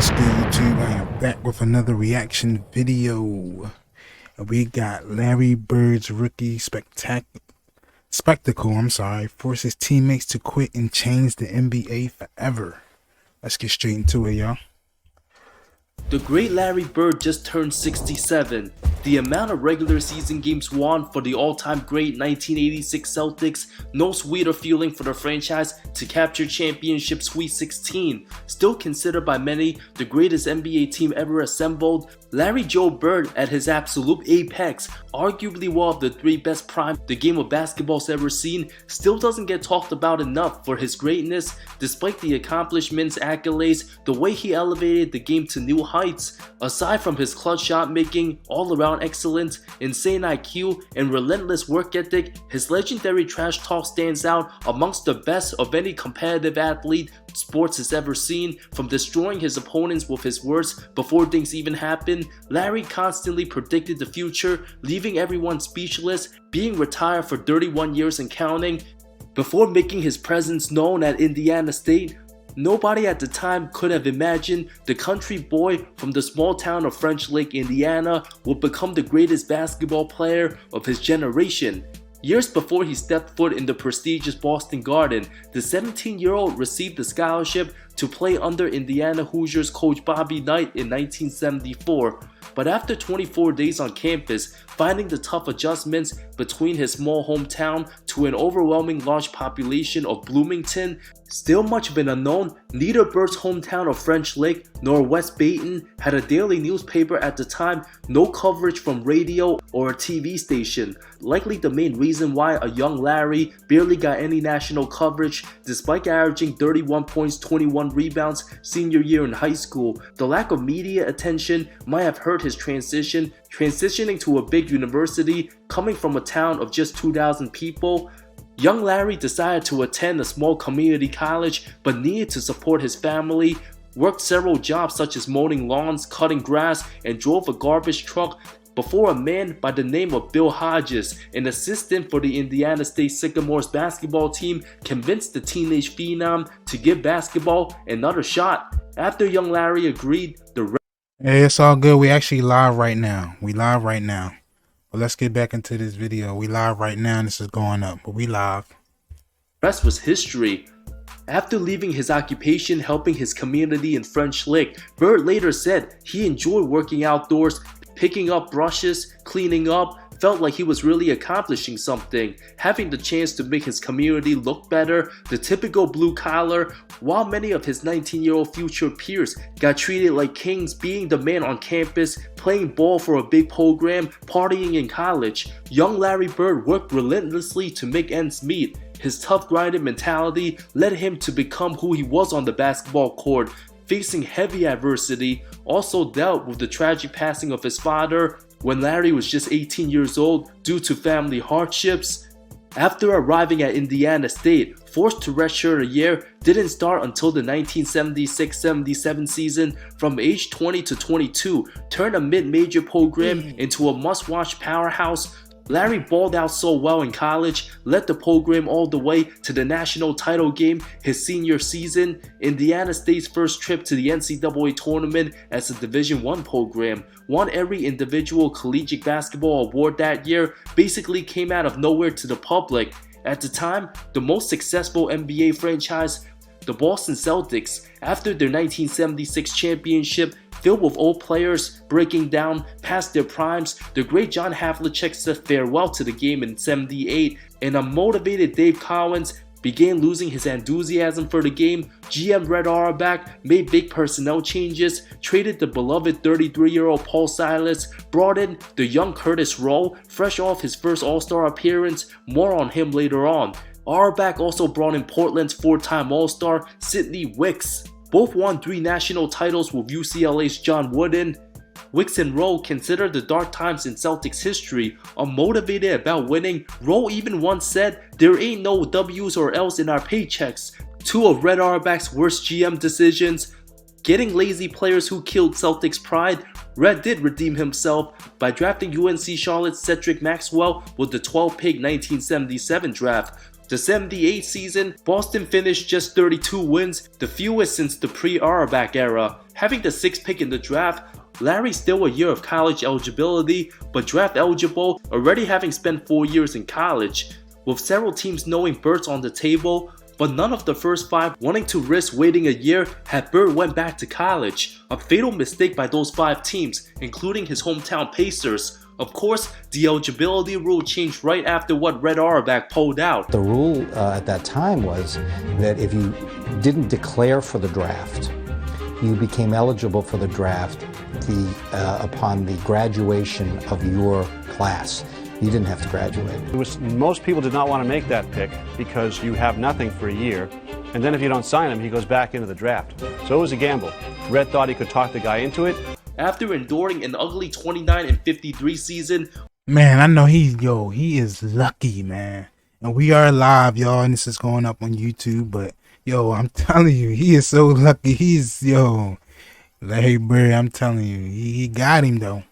What's good, YouTube? I am back with another reaction video. We got Larry Bird's rookie spectacle forces teammates to quit and change the NBA forever. Let's get straight into it, y'all. The great Larry Bird just turned 67. The amount of regular season games won for the all-time great 1986 Celtics, no sweeter feeling for the franchise to capture championship Sweet 16. Still considered by many the greatest NBA team ever assembled, Larry Joe Bird at his absolute apex, arguably one of the three best prime the game of basketball's ever seen, still doesn't get talked about enough for his greatness. Despite the accomplishments, accolades, the way he elevated the game to new heights. Aside from his clutch shot making, all-around excellence, insane IQ, and relentless work ethic, his legendary trash talk stands out amongst the best of any competitive athlete sports has ever seen. From destroying his opponents with his words before things even happen, Larry constantly predicted the future, leaving everyone speechless, being retired for 31 years and counting. Before making his presence known at Indiana State, nobody at the time could have imagined the country boy from the small town of French Lick, Indiana, would become the greatest basketball player of his generation. Years before he stepped foot in the prestigious Boston Garden, the 17-year-old received a scholarship to play under Indiana Hoosiers coach Bobby Knight in 1974. But after 24 days on campus, finding the tough adjustments between his small hometown to an overwhelming large population of Bloomington, still much of an unknown, neither Bird's hometown of French Lick nor West Baton had a daily newspaper at the time, no coverage from radio or a TV station. Likely the main reason why a young Larry barely got any national coverage despite averaging 31 points, 21 rebounds senior year in high school. The lack of media attention might have hurt his transitioning to a big university coming from a town of just 2,000 people. Young Larry decided to attend a small community college but needed to support his family, worked several jobs such as mowing lawns, cutting grass, and drove a garbage truck before a man by the name of Bill Hodges, an assistant for the Indiana State Sycamores basketball team, convinced the teenage phenom to give basketball another shot. After young Larry agreed, Hey, it's all good. We actually live right now. But let's get back into this video. We live right now and this is going up, but we live. The rest was history. After leaving his occupation helping his community in French Lick, Bird later said he enjoyed working outdoors, picking up brushes, cleaning up, felt like he was really accomplishing something, having the chance to make his community look better, the typical blue collar, while many of his 19-year-old future peers got treated like kings, being the man on campus, playing ball for a big program, partying in college. Young Larry Bird worked relentlessly to make ends meet. His tough grinding mentality led him to become who he was on the basketball court, facing heavy adversity, also dealt with the tragic passing of his father when Larry was just 18 years old due to family hardships. After arriving at Indiana State, forced to redshirt a year, didn't start until the 1976-77 season. From age 20 to 22, turned a mid-major program into a must-watch powerhouse. Larry balled out so well in college, led the program all the way to the national title game his senior season, Indiana State's first trip to the NCAA tournament as a Division I program, won every individual collegiate basketball award that year, basically came out of nowhere to the public. At the time, the most successful NBA franchise, the Boston Celtics, after their 1976 championship, filled with old players breaking down past their primes, the great John Havlicek said farewell to the game in '78, and a motivated Dave Cowens began losing his enthusiasm for the game. GM Red Auerbach made big personnel changes, traded the beloved 33-year-old Paul Silas, brought in the young Curtis Rowe, fresh off his first All-Star appearance. More on him later on. Auerbach also brought in Portland's four-time All-Star Sidney Wicks. Both won 3 national titles with UCLA's John Wooden. Wicks and Rowe considered the dark times in Celtics history. Unmotivated about winning, Rowe even once said, "There ain't no W's or L's in our paychecks." 2 of Red Auerbach's worst GM decisions. Getting lazy players who killed Celtics pride. Red did redeem himself by drafting UNC Charlotte's Cedric Maxwell with the 12th pick 1977 draft. The 78 season, Boston finished just 32 wins, the fewest since the pre-Auerbach era. Having the 6th pick in the draft, Larry still a year of college eligibility, but draft eligible, already having spent 4 years in college. With several teams knowing Bird's on the table, but none of the first 5 wanting to risk waiting a year had Bird went back to college. A fatal mistake by those 5 teams, including his hometown Pacers. Of course, the eligibility rule changed right after what Red Auerbach pulled out. The rule at that time was that if you didn't declare for the draft, you became eligible for the draft upon the graduation of your class. You didn't have to graduate. Most people did not want to make that pick because you have nothing for a year, and then if you don't sign him, he goes back into the draft. So it was a gamble. Red thought he could talk the guy into it. After enduring an ugly 29-53 season, man, I know he is lucky, man. And we are live, y'all, and this is going up on YouTube, but yo, I'm telling you, he is so lucky. Larry Bird, I'm telling you, he got him though.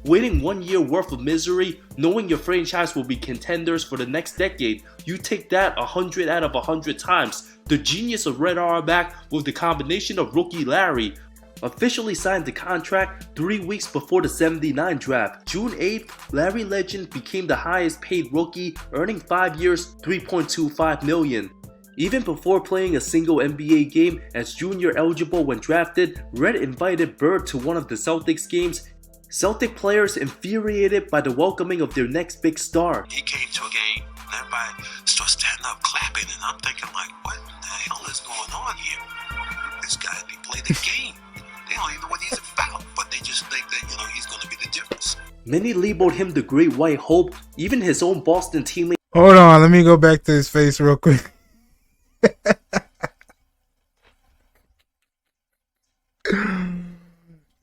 waiting 1 year worth of misery, knowing your franchise will be contenders for the next decade, you take that 100 out of 100 times. The genius of Red Auerbach with the combination of rookie Larry. Officially signed the contract 3 weeks before the 79 draft. June 8th, Larry Legend became the highest paid rookie, earning 5 years, $3.25 million. Even before playing a single NBA game as junior eligible when drafted, Red invited Bird to one of the Celtics games. Celtic players infuriated by the welcoming of their next big star. He came to a game and everybody started standing up clapping, and I'm thinking like, what the hell is going on here? This guy, he played the game. They don't even know what he's about, but they just think that, he's going to be the difference. Many labeled him the Great White Hope. Even his own Boston teammate. Hold on, let me go back to his face real quick.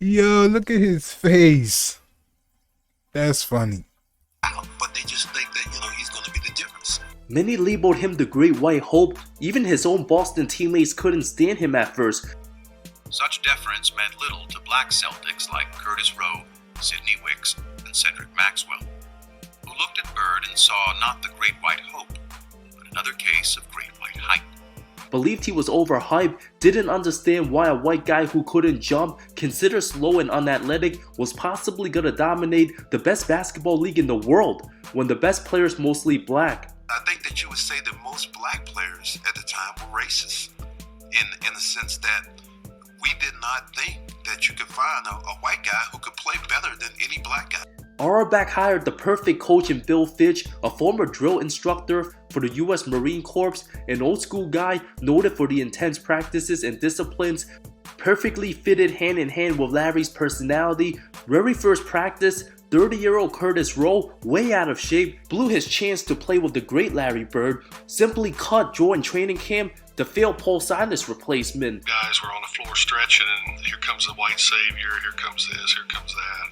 Yo, look at his face. That's funny. But they just think that, he's going to be the difference. Many labeled him the Great White Hope. Even his own Boston teammates couldn't stand him at first. Such deference meant little to black Celtics like Curtis Rowe, Sidney Wicks, and Cedric Maxwell, who looked at Bird and saw not the Great White Hope, but another case of Great White Hype. Believed he was overhyped, didn't understand why a white guy who couldn't jump, considered slow and unathletic, was possibly gonna dominate the best basketball league in the world, when the best players mostly black. I think that you would say that most black players at the time were racist, in the sense that we did not think that you could find a white guy who could play better than any black guy. Auerbach hired the perfect coach in Bill Fitch, a former drill instructor for the US Marine Corps, an old school guy noted for the intense practices and disciplines, perfectly fitted hand in hand with Larry's personality. Very first practice, 30-year-old Curtis Rowe, way out of shape, blew his chance to play with the great Larry Bird, simply cut during training camp, the failed Paul Silas replacement. Guys were on the floor stretching, and here comes the white savior, here comes this, here comes that.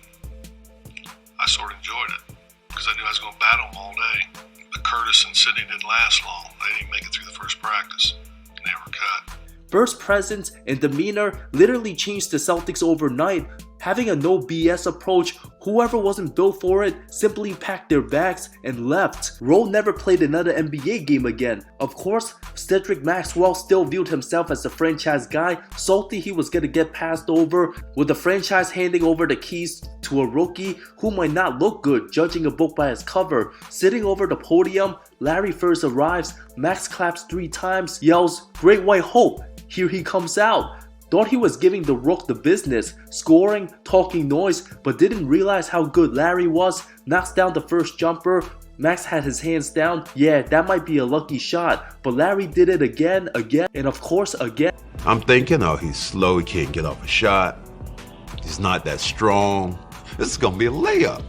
I sort of enjoyed it because I knew I was going to battle them all day. But Curtis and Sidney didn't last long. They didn't make it through the first practice. They were cut. Bird's presence and demeanor literally changed the Celtics overnight. Having a no BS approach, whoever wasn't built for it simply packed their bags and left. Rowe never played another NBA game again. Of course, Cedric Maxwell still viewed himself as the franchise guy, salty he was gonna get passed over, with the franchise handing over the keys to a rookie who might not look good judging a book by its cover. Sitting over the podium, Larry first arrives, Max claps 3 times, yells, "Great White Hope, here he comes out." Thought he was giving the Rook the business, scoring, talking noise, but didn't realize how good Larry was. Knocks down the first jumper. Max had his hands down. Yeah, that might be a lucky shot, but Larry did it again, and of course again. I'm thinking, he's slow, he can't get off a shot. He's not that strong. This is going to be a layup.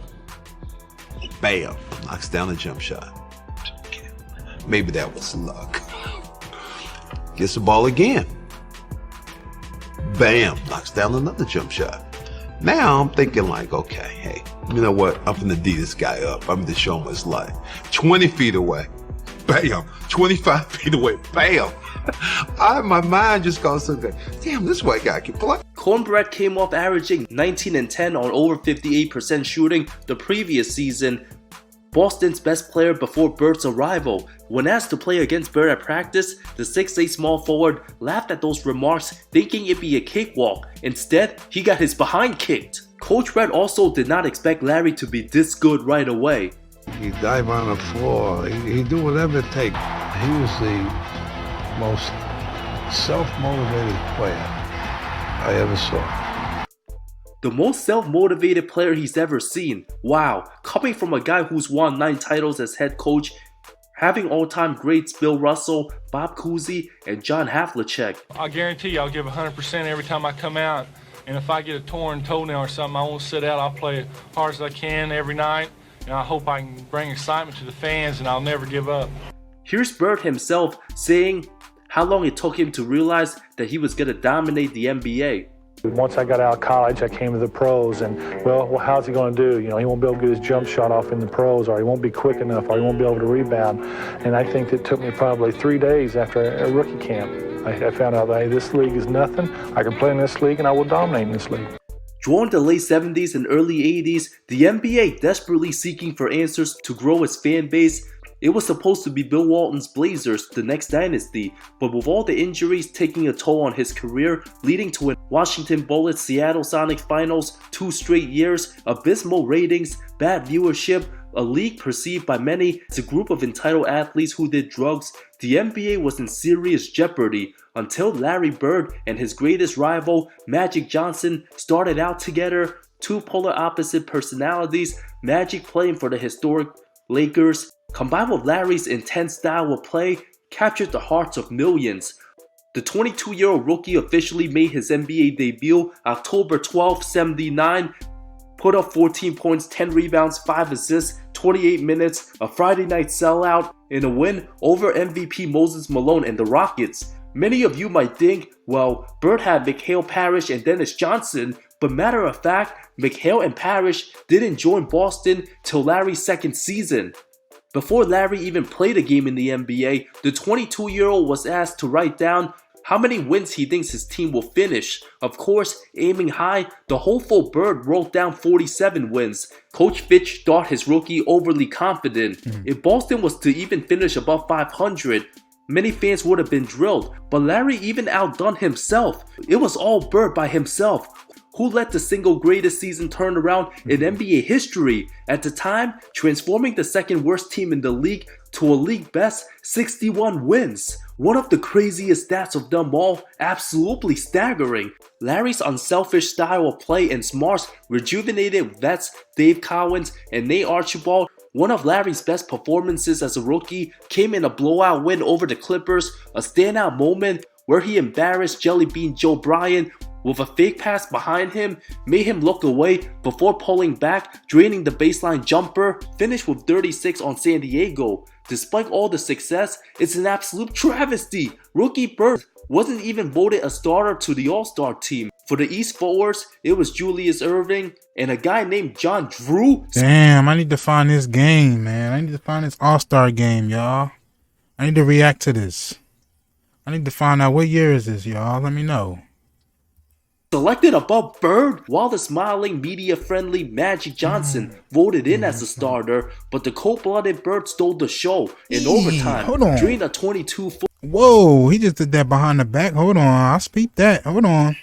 Bam, knocks down the jump shot. Maybe that was luck. Gets the ball again. Bam, knocks down another jump shot. Now I'm thinking like, okay, hey, you know what? I'm gonna D this guy up. I'm gonna show him what it's like. 20 feet away, bam. 25 feet away, bam. My mind just goes so good. Damn, this white guy can play. Cornbread came off averaging 19 and 10 on over 58% shooting the previous season. Boston's best player before Bird's arrival. When asked to play against Bird at practice, the 6'8" small forward laughed at those remarks, thinking it'd be a cakewalk. Instead, he got his behind kicked. Coach Red also did not expect Larry to be this good right away. He'd dive on the floor. He'd do whatever it takes. He was the most self-motivated player I ever saw. The most self-motivated player he's ever seen. Wow, coming from a guy who's won 9 titles as head coach, having all-time greats Bill Russell, Bob Cousy, and John Havlicek. I guarantee you I'll give 100% every time I come out. And if I get a torn toenail or something, I won't sit out. I'll play as hard as I can every night. And I hope I can bring excitement to the fans, and I'll never give up. Here's Bird himself saying how long it took him to realize that he was going to dominate the NBA. Once I got out of college, I came to the pros, and well, how's he going to do? He won't be able to get his jump shot off in the pros, or he won't be quick enough, or he won't be able to rebound. And I think it took me probably 3 days after a rookie camp. I found out that, hey, this league is nothing. I can play in this league, and I will dominate in this league. During the late 70s and early 80s, the NBA desperately seeking for answers to grow its fan base. It was supposed to be Bill Walton's Blazers, the next dynasty, but with all the injuries taking a toll on his career, leading to a Washington Bullets Seattle Sonics finals 2 straight years, abysmal ratings, bad viewership, a league perceived by many as a group of entitled athletes who did drugs, the NBA was in serious jeopardy until Larry Bird and his greatest rival, Magic Johnson, started out together. 2 polar opposite personalities, Magic playing for the historic Lakers, combined with Larry's intense style of play, captured the hearts of millions. The 22-year-old rookie officially made his NBA debut October 12, '79, put up 14 points, 10 rebounds, 5 assists, 28 minutes, a Friday night sellout, in a win over MVP Moses Malone and the Rockets. Many of you might think, well, Bird had McHale Parrish and Dennis Johnson, but matter of fact, McHale and Parrish didn't join Boston till Larry's second season. Before Larry even played a game in the NBA, the 22-year-old was asked to write down how many wins he thinks his team will finish. Of course, aiming high, the hopeful Bird wrote down 47 wins. Coach Fitch thought his rookie overly confident. If Boston was to even finish above 500, many fans would have been drilled, but Larry even outdone himself. It was all Bird by himself, who led the single greatest season turnaround in NBA history. At the time, transforming the second worst team in the league to a league best 61 wins. One of the craziest stats of them all, absolutely staggering. Larry's unselfish style of play and smarts rejuvenated vets Dave Cowens and Nate Archibald. One of Larry's best performances as a rookie came in a blowout win over the Clippers, a standout moment where he embarrassed Jelly Bean Joe Bryant with a fake pass behind him, made him look away before pulling back, draining the baseline jumper, finished with 36 on San Diego. Despite all the success, it's an absolute travesty. Rookie Bird wasn't even voted a starter to the All-Star team. For the East forwards, it was Julius Erving and a guy named John Drew. Damn, I need to find this game, man. I need to find this All-Star game, y'all. I need to react to this. I need to find out what year is this, y'all. Let me know. Selected above Bird, while the smiling, media-friendly Magic Johnson voted in as a starter, but the cold-blooded Bird stole the show in overtime during a 22-foot. Whoa, he just did that behind the back. Hold on, I'll speak that. Hold on.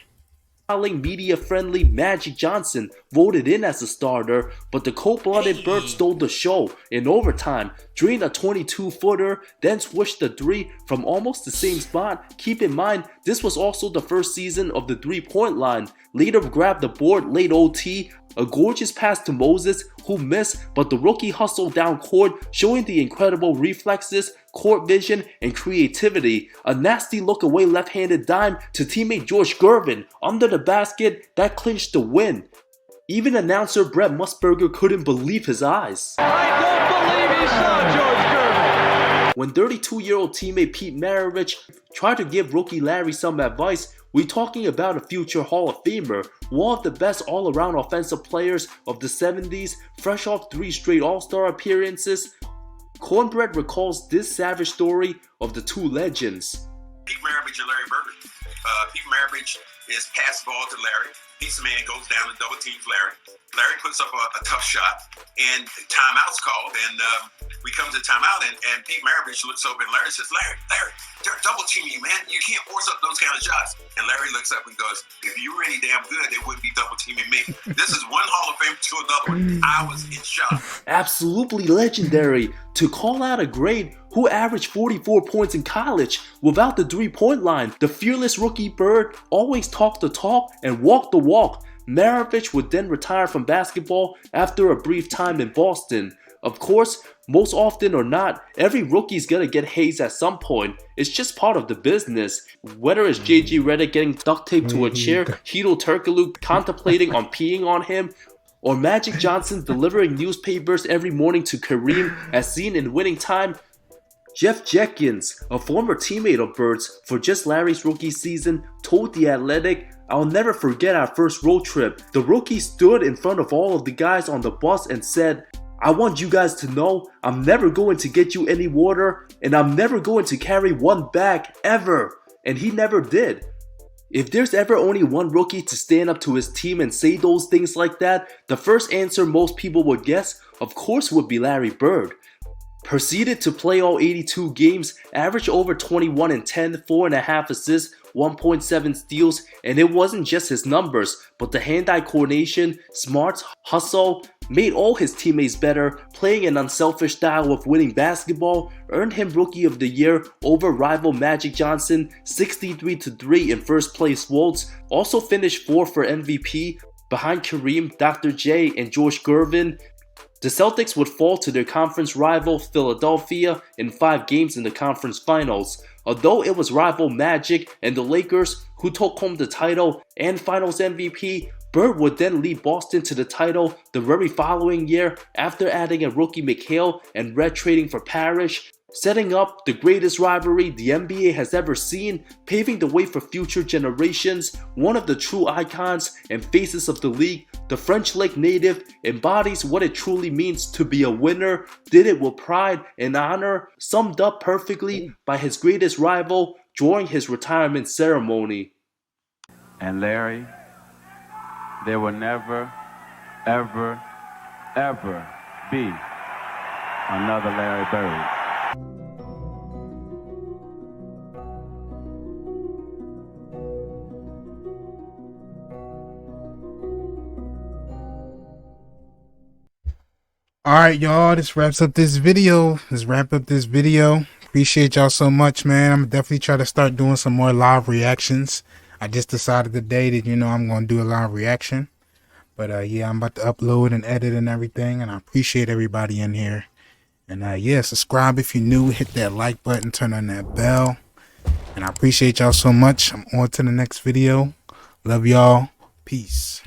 Media-friendly Magic Johnson voted in as a starter, but the cold-blooded Bird stole the show in overtime, drained a 22-footer, then switched the 3 from almost the same spot. Keep in mind, this was also the first season of the 3-point line. Later grabbed the board late OT, a gorgeous pass to Moses, who missed, but the rookie hustled down court, showing the incredible reflexes, court vision, and creativity. A nasty look away left-handed dime to teammate George Gervin under the basket that clinched the win. Even announcer Brett Musburger couldn't believe his eyes. I don't believe he saw George Gervin. When 32-year-old teammate Pete Maravich tried to give rookie Larry some advice, we're talking about a future Hall of Famer, one of the best all-around offensive players of the 70s, fresh off 3 straight All-Star appearances. Cornbread recalls this savage story of the 2 legends. Pete Maravich and Larry Bird. Pete Maravich is pass ball to Larry. Pizza Man goes down and double teams Larry. Larry puts up a tough shot, and timeout's called, and we come to timeout, and Pete Maravich looks over, and Larry says, Larry, they're double teaming you, man. You can't force up those kind of shots. And Larry looks up and goes, if you were any damn good, they wouldn't be double teaming me. This is one Hall of Fame to another one. I was in shock. Absolutely legendary to call out a great who averaged 44 points in college without the three-point line. The fearless rookie Bird always talked the talk and walked the walk. Maravich would then retire from basketball after a brief time in Boston. Of course, most often or not, every rookie's gonna get hazed at some point. It's just part of the business. Whether it's JG Redick getting duct taped to a chair, Hedo Turkoglu contemplating on peeing on him, or Magic Johnson delivering newspapers every morning to Kareem as seen in Winning Time. Jeff Jenkins, a former teammate of Bird's for just Larry's rookie season, told The Athletic, "I'll never forget our first road trip. The rookie stood in front of all of the guys on the bus and said, I want you guys to know I'm never going to get you any water and I'm never going to carry one bag ever." And he never did. If there's ever only one rookie to stand up to his team and say those things like that, the first answer most people would guess, of course, would be Larry Bird. Proceeded to play all 82 games, averaged over 21 and 10, 4.5 assists, 1.7 steals, and it wasn't just his numbers, but the hand-eye coordination, smarts, hustle, made all his teammates better, playing an unselfish style of winning basketball, earned him Rookie of the Year over rival Magic Johnson, 63-3 in first place votes, also finished 4th for MVP, behind Kareem, Dr. J, and George Gervin. The Celtics would fall to their conference rival Philadelphia in 5 games in the conference finals. Although it was rival Magic and the Lakers who took home the title and finals MVP, Bird would then lead Boston to the title the very following year after adding a rookie McHale and red trading for Parrish, setting up the greatest rivalry the NBA has ever seen, paving the way for future generations. One of the true icons and faces of the league, the French Lake native embodies what it truly means to be a winner, did it with pride and honor, summed up perfectly by his greatest rival during his retirement ceremony. And Larry, there will never, ever, ever be another Larry Bird. Alright, y'all, this wraps up this video. Appreciate y'all so much, man. I'm definitely try to start doing some more live reactions. I just decided today that, I'm going to do a live reaction. But, yeah, I'm about to upload and edit and everything. And I appreciate everybody in here. And, yeah, subscribe if you're new. Hit that like button. Turn on that bell. And I appreciate y'all so much. I'm on to the next video. Love y'all. Peace.